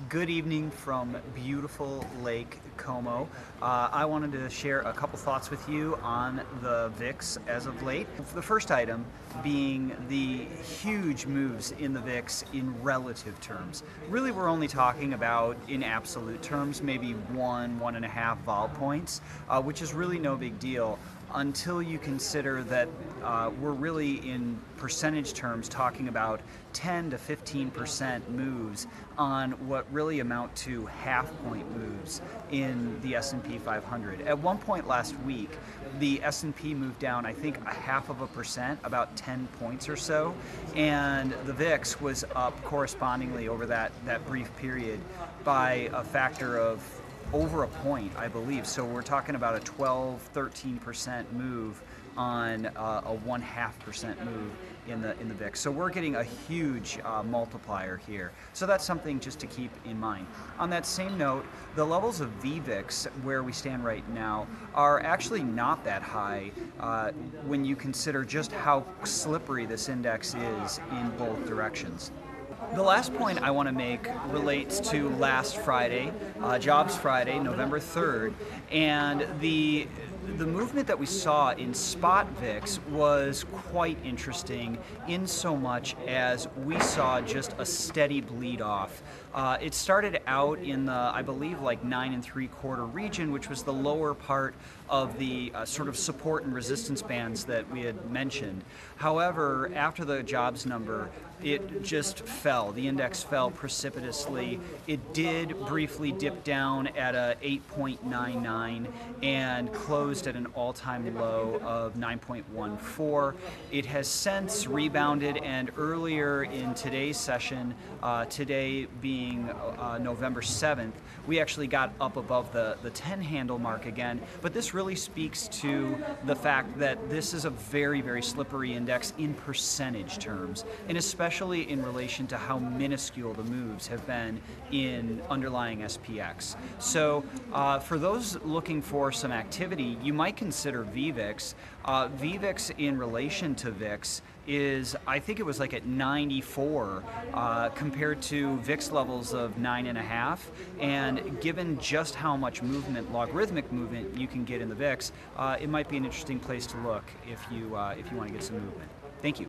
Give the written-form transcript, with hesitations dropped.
Good evening from beautiful Lake Como. I wanted to share a couple thoughts with you on the VIX as of late. The first item being the huge moves in the VIX in relative terms. Really, we're only talking about in absolute terms, maybe 1.5 vol points, which is really no big deal until you consider that we're really in percentage terms talking about 10 to 15% moves on what really amount to half-point moves in the S&P 500. At one point last week, the S&P moved down, I think, 0.5%, about 10 points or so, and the VIX was up correspondingly over that brief period by a factor of over a point, I believe. So we're talking about a 12-13% move on a 0.5% move in the VIX. So we're getting a huge multiplier here. So that's something just to keep in mind. On that same note, the levels of VVIX where we stand right now are actually not that high when you consider just how slippery this index is in both directions. The last point I want to make relates to last Friday, Jobs Friday, November 3rd, and the movement that we saw in spot VIX was quite interesting in so much as we saw just a steady bleed off. It started out in the, I believe, like 9 3/4 region, which was the lower part of the sort of support and resistance bands that we had mentioned. However, after the jobs number, it just fell. The index fell precipitously. It did briefly dip down at a 8.99 and closed at an all-time low of 9.14. It has since rebounded, and earlier in today's session, today being November 7th, we actually got up above the 10 handle mark again. But this really speaks to the fact that this is a very, very slippery index in percentage terms, and especially in relation to how minuscule the moves have been in underlying SPX. So for those looking for some activity, you might consider VVIX. VVIX in relation to VIX is, I think it was like at 94 compared to VIX levels of 9.5, and given just how much movement, logarithmic movement, you can get in the VIX, it might be an interesting place to look if you want to get some movement. Thank you.